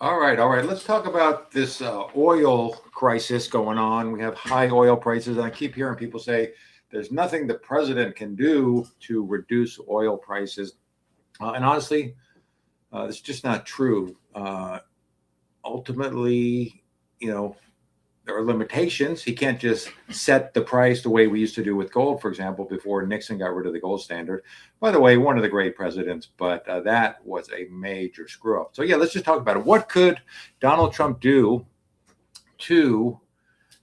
All right, all right. Let's talk about this oil crisis going on. We have high oil prices, and I keep hearing people say there's nothing the president can do to reduce oil prices. And honestly, it's just not true. Ultimately, you know, there are limitations. He can't just set the price the way we used to do with gold, for example, before Nixon got rid of the gold standard. By the way, one of the great presidents, but that was a major screw up. So, yeah, let's just talk about it. What could Donald Trump do to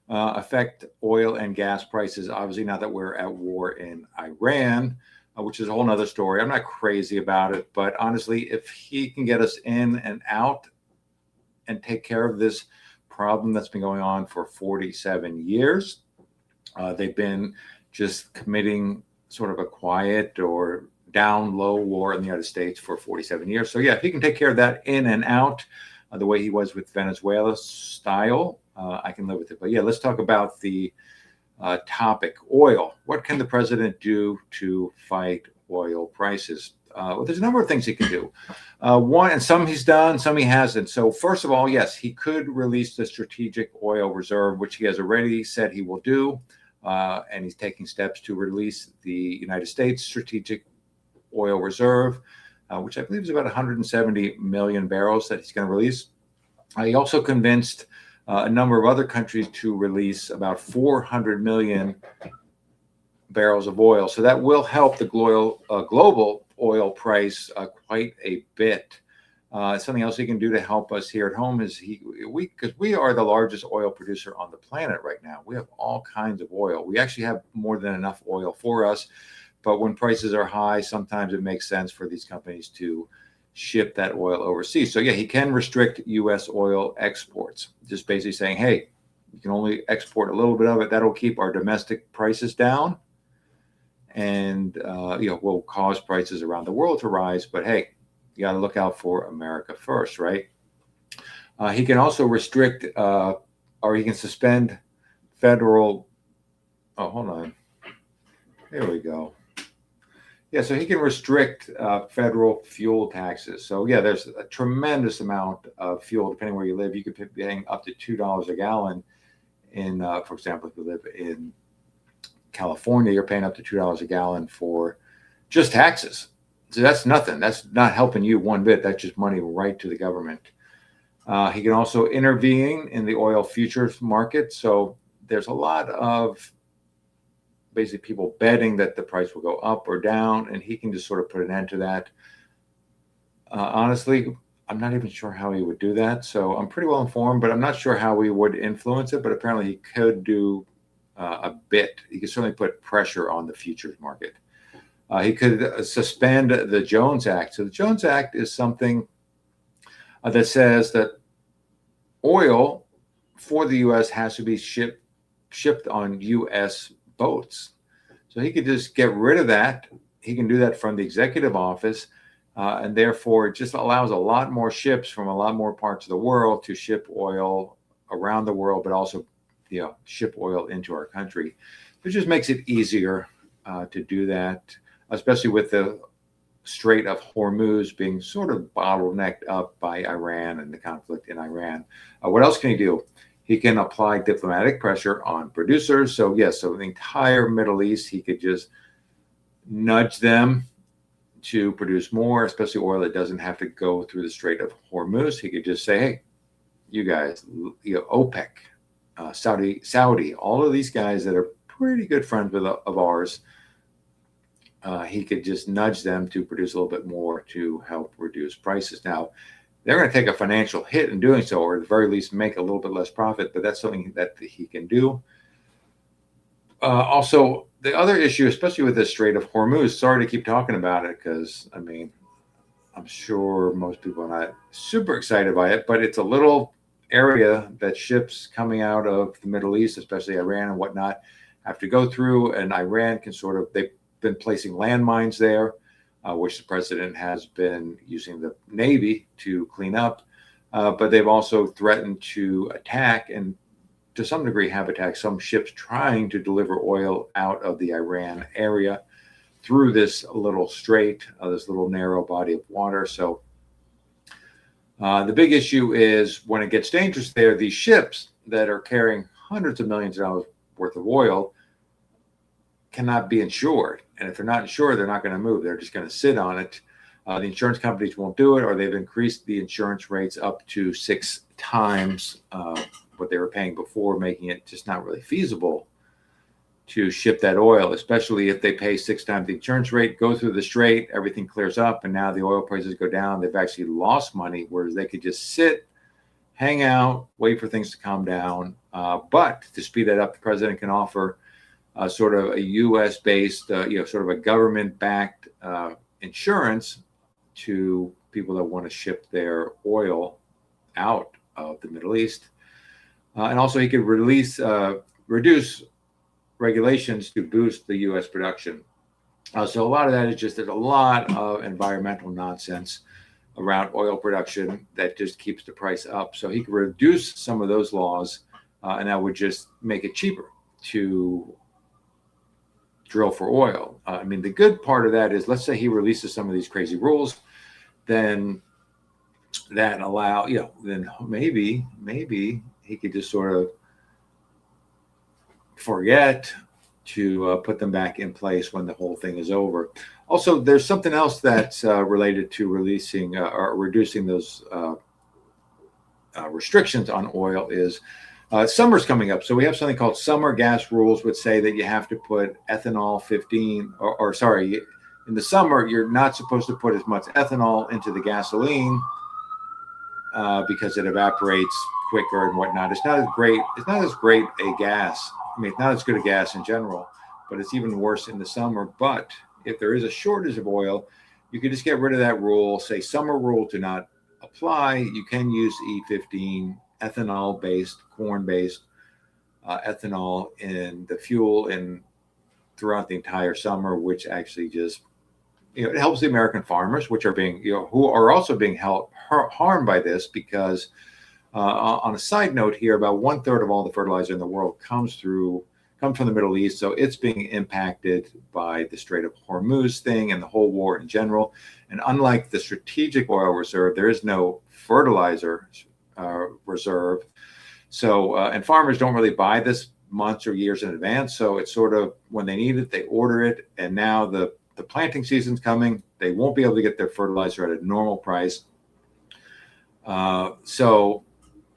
affect oil and gas prices? Obviously, now that we're at war in Iran, which is a whole nother story. I'm not crazy about it, but honestly, if he can get us in and out and take care of this problem that's been going on for 47 years. They've been just committing sort of a quiet or down low war in the United States for 47 years. So, yeah, if he can take care of that in and out the way he was with Venezuela style, I can live with it. But, yeah, let's talk about the topic oil. What can the president do to fight oil prices? Well, there's a number of things he can do. One, and some he's done, some he hasn't. So, first of all, yes, he could release the strategic oil reserve, which he has already said he will do. And he's taking steps to release the United States strategic oil reserve, which I believe is about 170 million barrels that he's going to release. He also convinced a number of other countries to release about 400 million barrels of oil. So that will help the global oil price quite a bit. Something else he can do to help us here at home is because we are the largest oil producer on the planet right now. We have all kinds of oil. We actually have more than enough oil for us. But when prices are high, sometimes it makes sense for these companies to ship that oil overseas. So, yeah, he can restrict U.S. oil exports, just basically saying, hey, you can only export a little bit of it. That'll keep our domestic prices down and, will cause prices around the world to rise. But, hey, you got to look out for America first, right? He can also restrict or he can suspend federal. Oh, hold on. There we go. Yeah, so he can restrict federal fuel taxes. So, yeah, there's a tremendous amount of fuel, depending where you live. You could be paying up to $2 a gallon in, for example, if you live in California, you're paying up to $2 a gallon for just taxes. So that's nothing. That's not helping you one bit. That's just money right to the government. He can also intervene in the oil futures market. So there's a lot of basically people betting that the price will go up or down, and he can just sort of put an end to that. Honestly, I'm not even sure how he would do that. So I'm pretty well informed, but I'm not sure how he would influence it. But apparently he could do a bit. He could certainly put pressure on the futures market. He could suspend the Jones Act. So the Jones Act is something that says that oil for the U.S. has to be shipped on U.S. boats. So he could just get rid of that. He can do that from the executive office. And therefore, it just allows a lot more ships from a lot more parts of the world to ship oil around the world, but also ship oil into our country. It just makes it easier to do that, especially with the Strait of Hormuz being sort of bottlenecked up by Iran and the conflict in Iran. What else can he do? He can apply diplomatic pressure on producers. So, yes, so the entire Middle East, he could just nudge them to produce more, especially oil that doesn't have to go through the Strait of Hormuz. He could just say, hey, you guys, OPEC, Saudi, all of these guys that are pretty good friends of ours, he could just nudge them to produce a little bit more to help reduce prices. Now, they're going to take a financial hit in doing so, or at the very least make a little bit less profit, but that's something that he can do. Also, the other issue, especially with the Strait of Hormuz, sorry to keep talking about it because, I mean, I'm sure most people are not super excited by it, but it's a little area that ships coming out of the Middle East, especially Iran and whatnot, have to go through, and Iran can they've been placing landmines there, which the president has been using the Navy to clean up. But they've also threatened to attack and to some degree have attacked some ships trying to deliver oil out of the Iran area through this little strait, this little narrow body of water. So The big issue is when it gets dangerous there, these ships that are carrying hundreds of millions of dollars worth of oil cannot be insured. And if they're not insured, they're not going to move. They're just going to sit on it. The insurance companies won't do it, or they've increased the insurance rates up to 6 times what they were paying before, making it just not really feasible to ship that oil, especially if they pay 6 times the insurance rate, go through the strait, everything clears up, and now the oil prices go down. They've actually lost money, whereas they could just sit, hang out, wait for things to calm down. But to speed that up, the president can offer sort of a U.S.-based, sort of a government-backed insurance to people that want to ship their oil out of the Middle East. And also he could reduce regulations to boost the U.S. production. So a lot of that is just, there's a lot of environmental nonsense around oil production that just keeps the price up. So he could reduce some of those laws, and that would just make it cheaper to drill for oil. I mean, the good part of that is, let's say he releases some of these crazy rules, then that allow, then maybe he could just sort of forget to put them back in place when the whole thing is over. Also, there's something else that's related to releasing or reducing those restrictions on oil is summer's coming up. So we have something called summer gas rules, which say that you have to put ethanol 15, or sorry, in the summer, you're not supposed to put as much ethanol into the gasoline because it evaporates quicker and whatnot. It's not as great. It's not as great a gas. I mean, it's not as good a gas in general, but it's even worse in the summer. But if there is a shortage of oil, you can just get rid of that rule. Say summer rule to not apply. You can use E15 ethanol-based, corn-based ethanol in the fuel and throughout the entire summer, which actually just, it helps the American farmers, which are being, who are also being harmed by this, because on a side note here, about 1/3 of all the fertilizer in the world comes from the Middle East. So it's being impacted by the Strait of Hormuz thing and the whole war in general. And unlike the strategic oil reserve, there is no fertilizer reserve. So, and farmers don't really buy this months or years in advance. So it's sort of when they need it, they order it. And now the planting season's coming. They won't be able to get their fertilizer at a normal price. So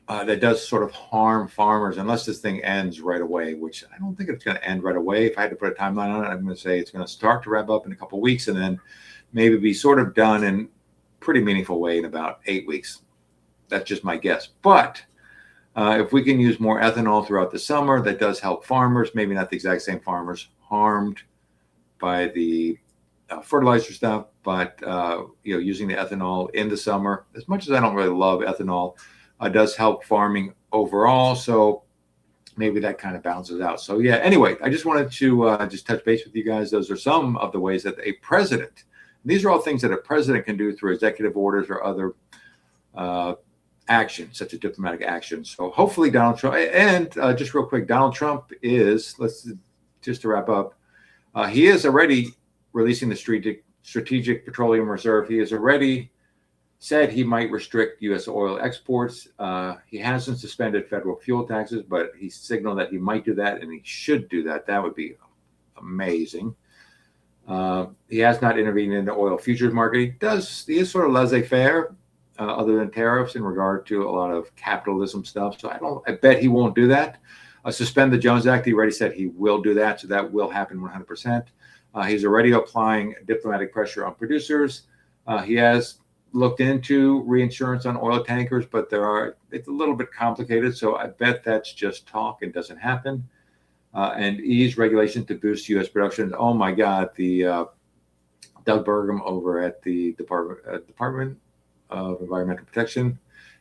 that does sort of harm farmers unless this thing ends right away, which I don't think it's going to end right away. If I had to put a timeline on it, I'm going to say it's going to start to rev up in a couple of weeks and then maybe be sort of done in a pretty meaningful way in about 8 weeks. That's just my guess. But if we can use more ethanol throughout the summer, that does help farmers, maybe not the exact same farmers harmed by the fertilizer stuff, but using the ethanol in the summer, as much as I don't really love ethanol, does help farming overall. So maybe that kind of balances out. So yeah, anyway, I just wanted to just touch base with you guys. Those are some of the ways that a president, these are all things that a president can do through executive orders or other action, such as diplomatic action. So hopefully Donald Trump, and just real quick, Donald Trump is, just to wrap up, he is already releasing the Strategic Petroleum Reserve. He has already said he might restrict U.S. oil exports. He hasn't suspended federal fuel taxes, but he signaled that he might do that, and he should do that. That would be amazing. He has not intervened in the oil futures market. He is sort of laissez-faire, other than tariffs, in regard to a lot of capitalism stuff. So I bet he won't do that. Suspend the Jones Act. He already said he will do that. So that will happen 100%. He's already applying diplomatic pressure on producers. He has looked into reinsurance on oil tankers, but it's a little bit complicated. So I bet that's just talk and doesn't happen. And ease regulation to boost U.S. production. Oh my God, the Doug Burgum over at the Department of Environmental Protection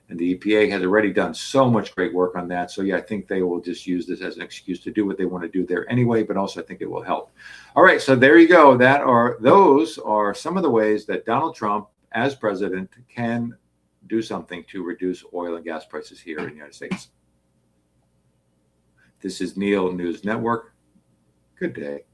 and the EPA has already done so much great work on that. So yeah, I think they will just use this as an excuse to do what they want to do there anyway, but also I think it will help. All right, so there you go. Those are some of the ways that Donald Trump, as president, can do something to reduce oil and gas prices here in the United States. This is Neil News Network. Good day.